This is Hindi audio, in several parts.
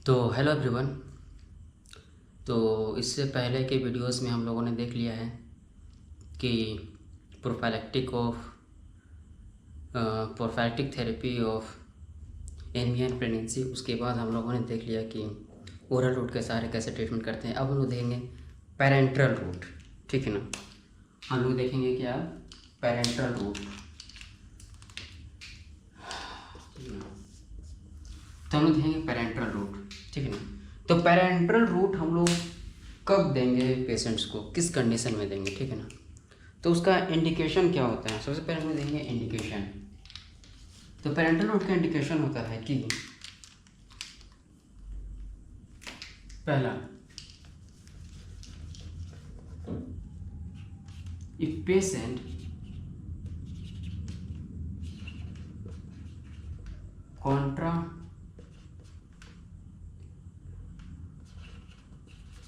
तो हेलो एवरीवन। तो इससे पहले के वीडियोस में हम लोगों ने देख लिया है कि prophylactic therapy of anaemia and pregnancy. उसके बाद हम लोगों ने देख लिया कि ओरल रूट के सहारे कैसे ट्रीटमेंट करते हैं। अब हम लोग देखेंगे पैरेंटल रूट, ठीक है ना। हम लोग देखेंगे क्या, पैरेंटल रूट। तो हम लोग देखेंगे पैरेंटल रूट, ठीक है ना। तो पैरेंटल रूट हम लोग कब देंगे पेशेंट्स को, किस कंडीशन में देंगे, ठीक है ना। तो उसका इंडिकेशन क्या होता है, सबसे पहले हम देखेंगे इंडिकेशन। तो पैरेंटल रूट का इंडिकेशन होता है कि पहला, if patient Contra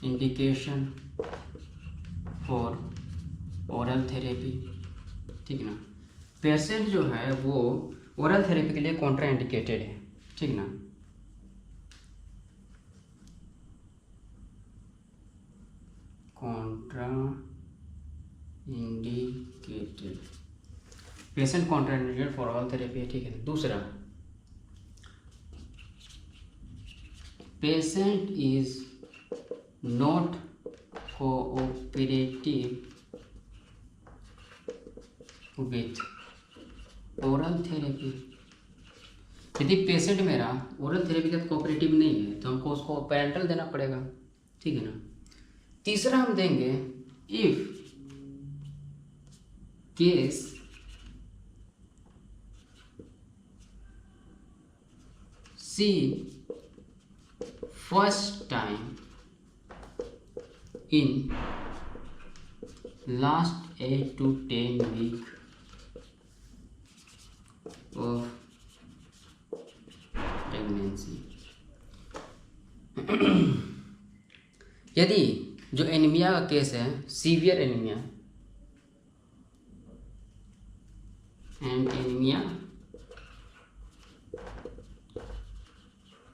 indication for oral therapy, ठीक है ना। पेशेंट जो है वो ओरल थेरेपी के लिए कॉन्ट्रा इंडिकेटेड है, ठीक है ना। Contra indicated, patient Contra indicated for oral therapy है, ठीक है। दूसरा, patient is not cooperative with oral therapy. यदि पेशेंट मेरा ओरल थेरेपी का कोऑपरेटिव नहीं है तो हमको उसको पैरेंटल देना पड़ेगा, ठीक है ना। तीसरा हम देंगे if case see first time in last 8 to 10 week of pregnancy। यदि जो एनीमिया का केस है, severe anaemia and anaemia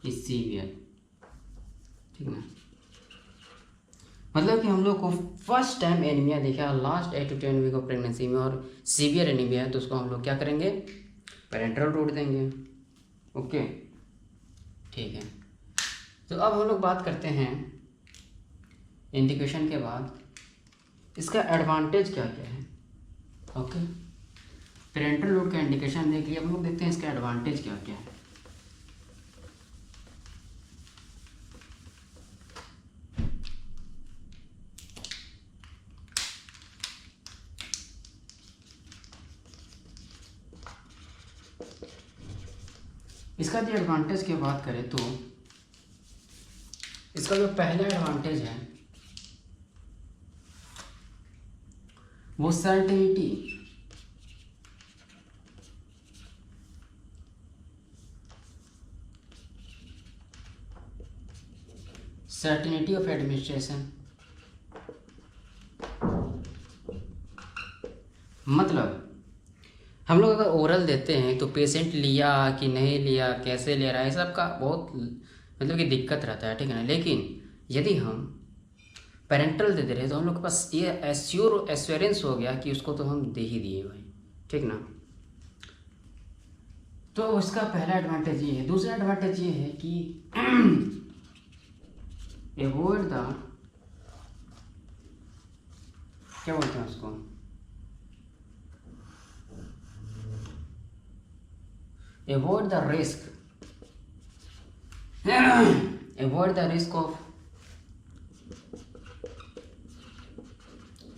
is severe, ठीक है ना। मतलब कि हम लोग को फर्स्ट टाइम एनीमिया देखा last 8 to 10 week of pregnancy में और सीवियर एनीमिया है, तो उसको हम लोग क्या करेंगे, पैरेंटल रूट देंगे। ओके, ठीक है। तो अब हम लोग बात करते हैं इंडिकेशन के बाद इसका एडवांटेज क्या क्या है। ओके, पैरेंटल रूट का इंडिकेशन देख लिया, अब हम लोग देखते हैं इसका एडवांटेज क्या क्या है। इसका जो एडवांटेज की बात करें तो इसका जो पहला एडवांटेज है वो सर्टेनिटी। सर्टेनिटी ऑफ एडमिनिस्ट्रेशन, मतलब हम लोग अगर ओरल देते हैं तो पेशेंट लिया कि नहीं लिया, कैसे ले रहा है, सब का बहुत मतलब कि दिक्कत रहता है, ठीक है ना। लेकिन यदि हम पैरेंटल दे रहे हैं तो हम लोग के पास ये एश्योरेंस हो गया कि उसको तो हम दे ही दिए भाई, ठीक ना। तो इसका पहला एडवांटेज ये है। दूसरा एडवांटेज ये है कि अवॉइड द, क्या बोलते हैं उसको, avoid the risk avoid the risk of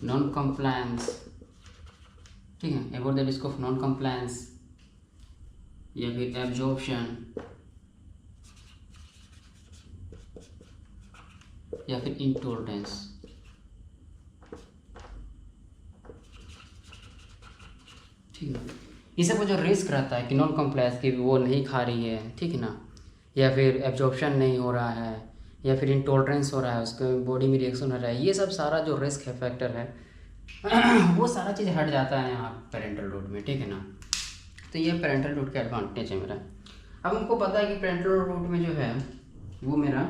non compliance, ठीक है। avoid the risk of non compliance या फिर एब्जॉर्प्शन या फिर इंटॉलरेंस, ठीक है। ये सब जो रिस्क रहता है कि नॉन कम्प्लायंस की वो नहीं खा रही है, ठीक है ना, या फिर एब्जॉर्प्शन नहीं हो रहा है या फिर इंटॉलरेंस हो रहा है, उसके बॉडी में रिएक्शन हो रहा है, ये सब सारा जो रिस्क है फैक्टर है वो सारा चीज़ हट जाता है यहाँ पेरेंटल रूट में, ठीक है ना। तो ये पेरेंटल रूट का एडवांटेज है मेरा। अब हमको पता है कि पेरेंटल रूट में जो है वो मेरा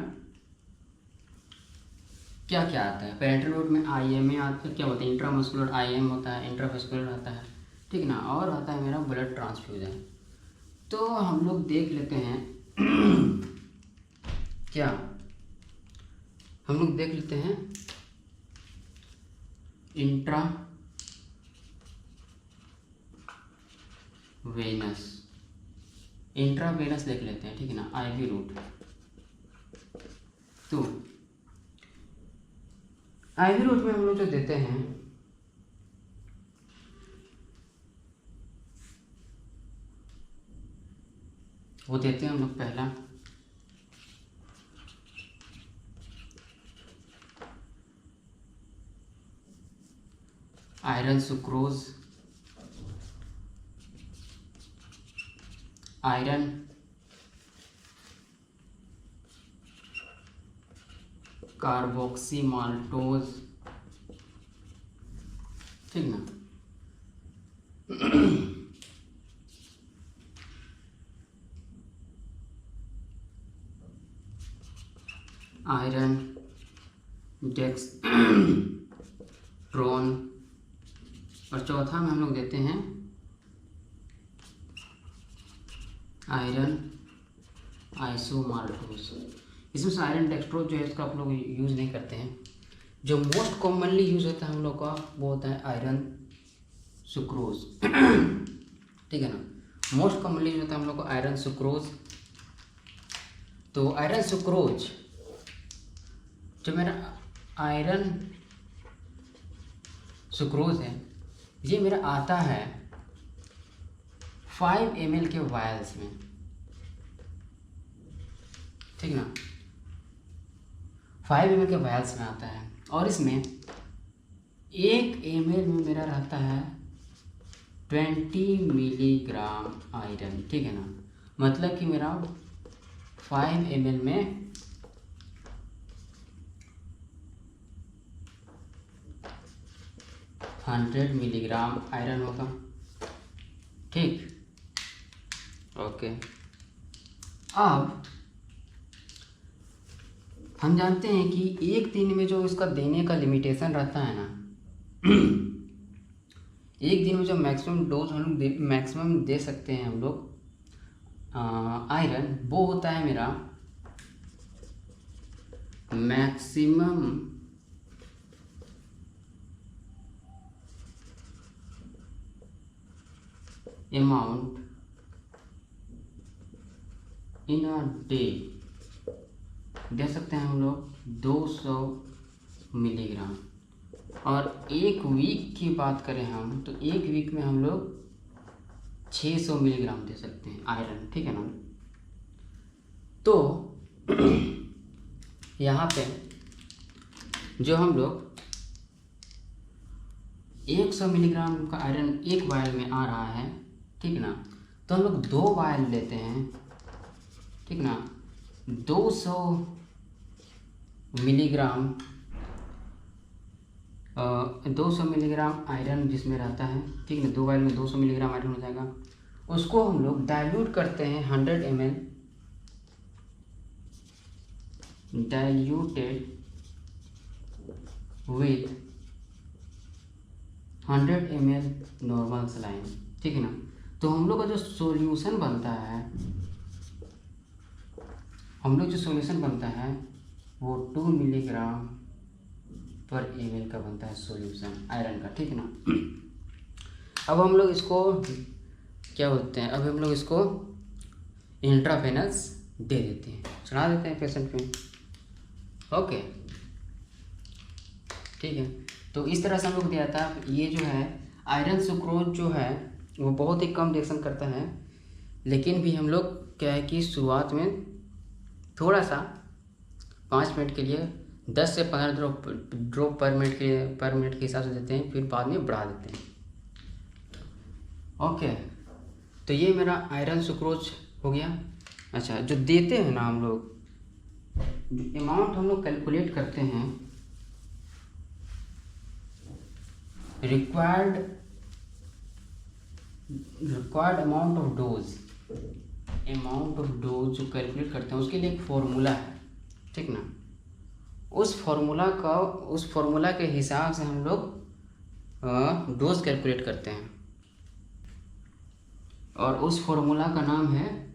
क्या क्या आता है। पैरेंटल लोब में IMA आता है, क्या होता है, इंट्रामस्कुलर IM होता है, इंट्रावेस्कुलर आता है, ठीक ना, और आता है मेरा ब्लड ट्रांसफ्यूजन। तो हम लोग देख लेते हैं क्या, हम लोग देख लेते हैं इंट्रावेनस देख लेते हैं, ठीक है ना, IV रूट। तो IV रूट में हम लोग जो देते हैं वो देते हैं हम लोग पहला iron sucrose, iron carboxy maltose, ठीक ना, आयरन डेक्सट्रोन, और चौथा में हम लोग देते हैं आयरन आइसोमाल्टोज। इसमें से आयरन डेक्सट्रोज जो है इसका आप लोग यूज़ नहीं करते हैं। जो मोस्ट कॉमनली यूज़ होता है हम लोग का वो होता है आयरन सुक्रोज, ठीक है ना, मोस्ट कॉमनली यूज होता है हम लोग को आयरन सुक्रोज। तो आयरन सुक्रोज जो मेरा आयरन सुक्रोज है ये मेरा आता है 5 ml के वायल्स में, ठीक ना, 5 ml के वायल्स में आता है, और इसमें 1 ml में मेरा रहता है 20 मिलीग्राम आयरन, ठीक है ना, मतलब कि मेरा 5 ml में 100 मिलीग्राम आयरन होगा, ठीक, ओके। अब हम जानते हैं कि एक दिन में जो इसका देने का लिमिटेशन रहता है ना एक दिन में जो मैक्सिमम डोज हम लोग मैक्सिमम दे सकते हैं हम लोग आयरन, वो होता है मेरा maximum amount in a day, दे सकते हैं हम लोग 200 मिलीग्राम। और एक वीक की बात करें हम तो एक वीक में हम लोग 600 मिलीग्राम दे सकते हैं आयरन, ठीक है ना। तो यहाँ पे जो हम लोग 100 मिलीग्राम का आयरन एक वायल में आ रहा है, ठीक ना, तो हम लोग 2 वायल लेते हैं, ठीक ना, 200 मिलीग्राम 200 मिलीग्राम आयरन जिसमें रहता है, ठीक है, 2 वायल में 200 मिलीग्राम आयरन हो जाएगा। उसको हम लोग डाइल्यूट करते हैं 100 ml, diluted with 100 ml normal saline, ठीक है ना। तो हम लोग का जो सॉल्यूशन बनता है, हम लोग जो सॉल्यूशन बनता है वो 2 मिलीग्राम पर ml का बनता है सॉल्यूशन आयरन का, ठीक है ना। अब हम लोग इसको क्या बोलते हैं, अब हम लोग इसको इंट्रावेनस दे देते हैं, चढ़ा देते हैं पेशेंट में, ओके, ठीक है। तो इस तरह से हम लोग दिया था। ये जो है आयरन सुक्रोज जो है वो बहुत ही कम रिएक्शन करता है, लेकिन भी हम लोग क्या है कि शुरुआत में थोड़ा सा 5 मिनट के लिए 10 से 15 ड्रॉप पर मिनट के हिसाब से देते हैं, फिर बाद में बढ़ा देते हैं, ओके। तो ये मेरा आयरन सुक्रोज हो गया। अच्छा, जो देते हैं ना हम लोग, जो अमाउंट हम लोग कैलकुलेट करते हैं रिक्वायर्ड अमाउंट ऑफ डोज जो कैलकुलेट करते हैं उसके लिए एक फॉर्मूला है, ठीक ना। उस फॉर्मूला के हिसाब से हम लोग डोज कैलकुलेट करते हैं, और उस फॉर्मूला का नाम है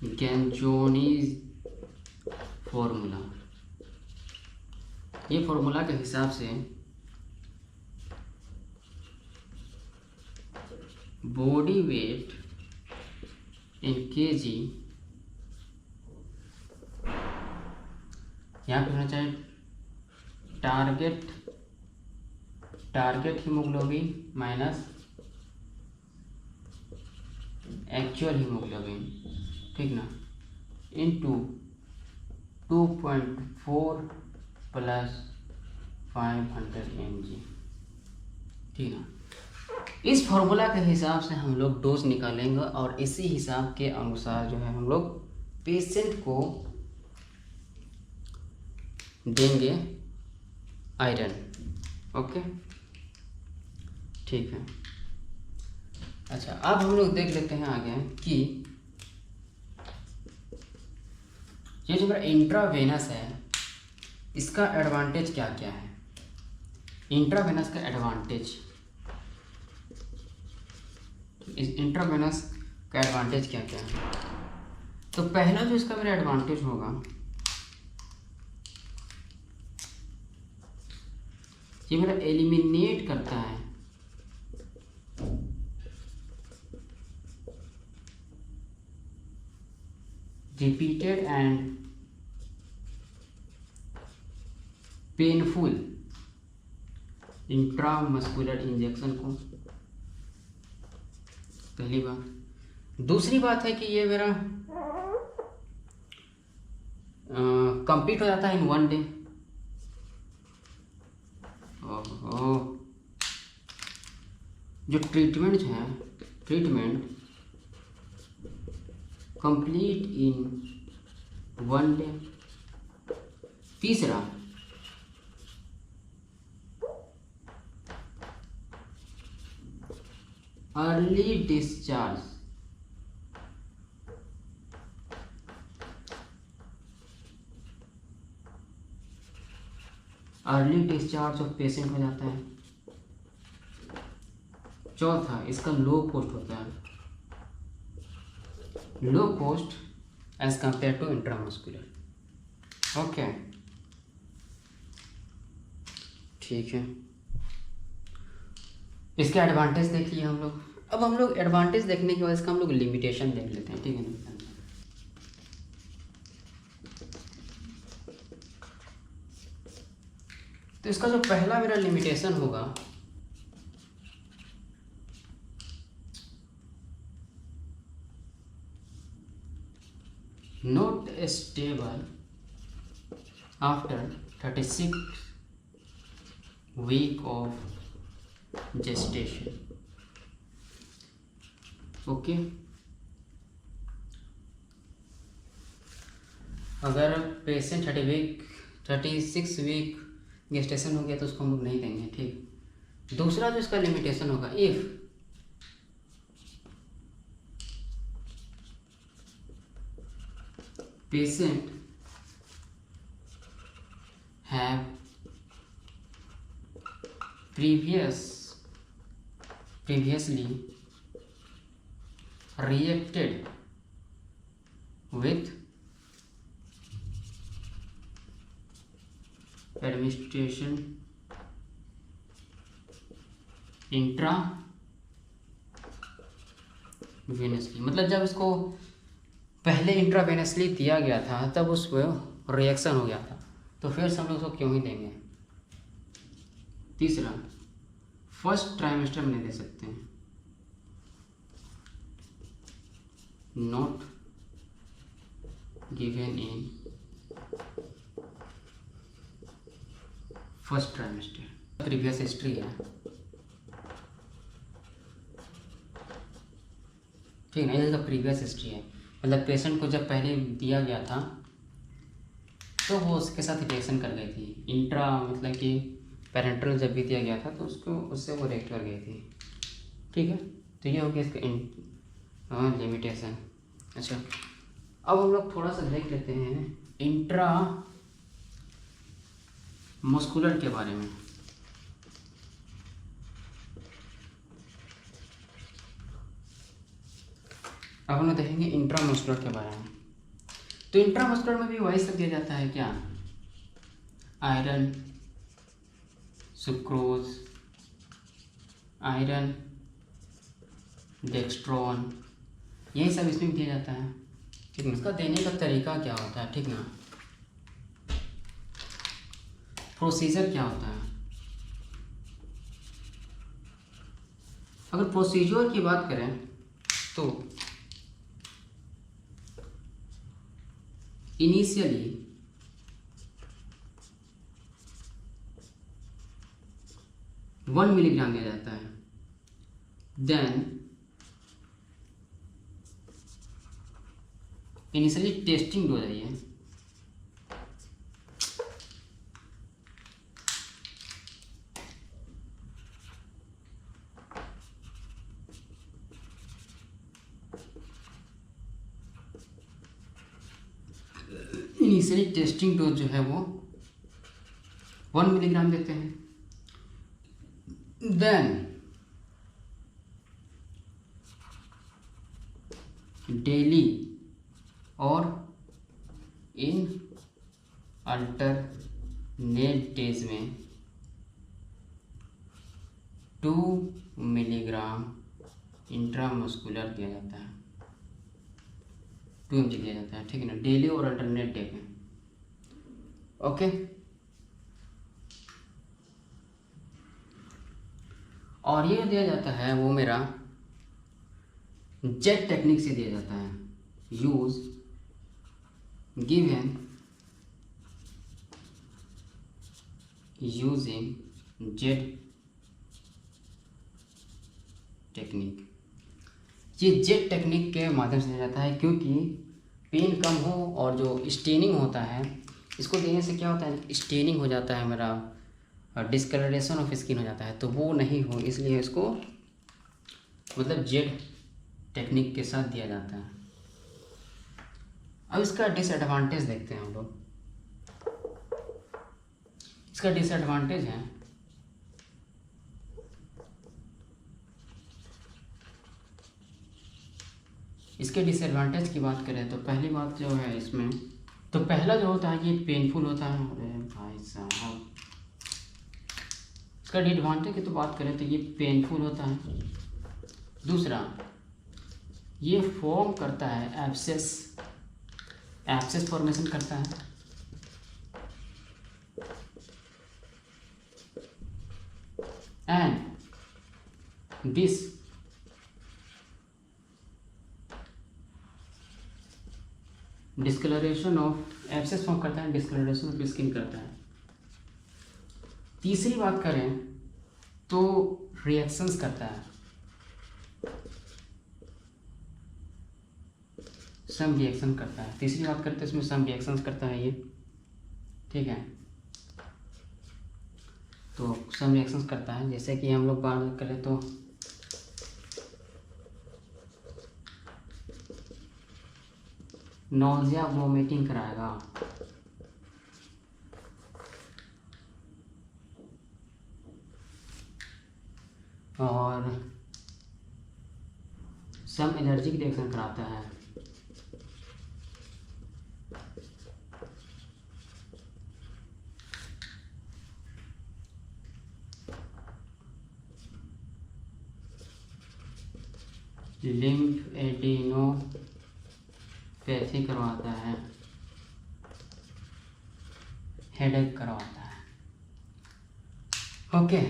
गैंजोनीज फॉर्मूला। ये फॉर्मूला के हिसाब से बॉडी वेट इन केजी, यहाँ पे होना चाहिए target haemoglobin minus actual haemoglobin, ठीक ना, इनटू 2.4 प्लस 500 mg, ठीक ना। इस फॉर्मूला के हिसाब से हम लोग डोज निकालेंगे, और इसी हिसाब के अनुसार जो है हम लोग पेशेंट को देंगे आयरन। ओके, ठीक है। अच्छा, अब हम लोग देख लेते हैं आगे कि ये जो मेरा इंट्रावेनस है इसका एडवांटेज क्या क्या है। इंट्रावेनस का एडवांटेज, इस इंट्रावेनस का एडवांटेज क्या क्या है। तो पहला जो इसका मेरा एडवांटेज होगा, ये मेरा एलिमिनेट करता है repeated and painful intramuscular injection को, पहली बात। दूसरी बात है कि ये मेरा कंप्लीट हो जाता है इन 1 डे। जो ट्रीटमेंट कंप्लीट इन 1 डे। तीसरा, अर्ली डिस्चार्ज, ऑफ पेशेंट हो जाता है। चौथा, इसका लो कॉस्ट होता है, low cost as compare to intramuscular. Okay, ठीक है। इसके एडवांटेज देख लिए हम लोग। अब हम लोग एडवांटेज देखने के बाद इसका हम लोग लिमिटेशन देख लेते हैं, ठीक है ना। तो इसका जो पहला मेरा लिमिटेशन होगा, not stable after 36 week of gestation. Okay, अगर पेशेंट 36 वीक गेस्टेशन हो गया तो उसको हम लोग नहीं देंगे, ठीक। दूसरा जो इसका लिमिटेशन होगा, if patient have previously reacted with administration intravenously, मतलब जब इसको पहले इंट्रावेनसली दिया गया था तब उस पर रिएक्शन हो गया था, तो फिर से हम लोग उसको क्यों ही देंगे। तीसरा, फर्स्ट ट्राइमेस्टर में नहीं दे सकते हैं, not given in first trimester. Previous history है, ठीक है, इसका प्रीवियस हिस्ट्री है, मतलब पेशेंट को जब पहले दिया गया था तो वो उसके साथ रिएक्शन कर गई थी। इंट्रा मतलब कि पेरेंट्रल जब भी दिया गया था तो उससे वो रिएक्ट कर गई थी, ठीक है। तो ये हो गया इसका लिमिटेशन। अच्छा, अब हम लोग थोड़ा सा देख लेते हैं इंट्रा मस्कुलर के बारे में। अब हम लोग देखेंगे इंट्रा मस्कुलर के बारे में। तो इंट्रा मस्कुलर में भी वही सब दिया जाता है क्या, आयरन, सुक्रोज, आयरन, डेक्स्ट्रॉन, यही सब इसमें दिया जाता है, ठीक है। इसका देने का तरीका क्या होता है, ठीक ना, प्रोसीजर क्या होता है। अगर प्रोसीजर की बात करें तो इनिशियली 1 मिलीग्राम दिया जाता है, देन इनिशियली टेस्टिंग डोज है ये, इनिशियली टेस्टिंग डोज जो है वो 1 मिलीग्राम देते हैं, देन डेली और इन अल्टरनेट डेज में 2 मिलीग्राम इंट्रामस्कुलर दिया जाता है, 2 mg दिया जाता है, ठीक है ना, डेली और अल्टरनेट डे में। ओके, और ये दिया जाता है वो मेरा जेट टेक्निक से दिया जाता है, use given using jet technique. ये जेट टेक्निक के माध्यम से दिया जाता है क्योंकि पेन कम हो और जो स्टेनिंग होता है इसको देने से क्या होता है, स्टेनिंग हो जाता है मेरा, डिस्कलरेशन ऑफ स्किन हो जाता है, तो वो नहीं हो, इसलिए इसको मतलब जेट टेक्निक के साथ दिया जाता है। अब इसका डिसएडवांटेज देखते हैं हम लोग। इसका डिसएडवांटेज है इसके डिसएडवांटेज की बात करें तो पहली बात जो है इसमें, तो पहला जो होता है ये पेनफुल होता है। अरे भाई साहब, इसका डिसएडवांटेज की तो बात करें तो ये पेनफुल होता है। दूसरा, ये फॉर्म करता है एब्सेस फॉर्मेशन करता है। And this discolouration of abscess form करता है, डिस्कलरेशन ऑफ स्किन करता है। तीसरी बात करें तो रिएक्शंस करता है, सम रिएक्शन करता है। तीसरी बात करते हैं इसमें सम रिएक्शंस करता है ये, ठीक है। तो सम रिएक्शंस करता है, जैसे कि हम लोग बात करें तो नोजिया वोमिटिंग कराएगा, और सम एलर्जिक रिएक्शन कराता है, लिम्फेडिनोपैथी करवाता है, हेडेक करवाता है। ओके,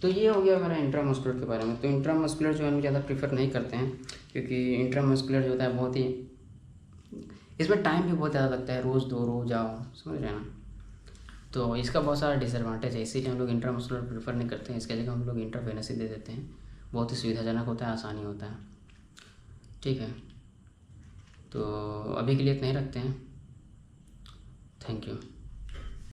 तो ये हो गया हमारा इंट्रामस्कुलर के बारे में। तो इंट्रामस्कुलर जो है हम ज़्यादा प्रीफर नहीं करते हैं क्योंकि इंट्रामस्कुलर जो होता है बहुत ही, इसमें टाइम भी बहुत ज़्यादा लगता है, रोज़ 2 रोज़ आओ, समझ रहे हैं ना। तो इसका बहुत सारा डिसएडवांटेज है, इसीलिए हम लोग इंट्रामस्कुलर प्रीफर नहीं करते हैं। इसके जगह हम लोग इंट्रावेनस ही दे देते हैं, बहुत ही सुविधाजनक होता है, आसानी होता है, ठीक है। तो अभी के लिए इतना ही रखते हैं। Thank you.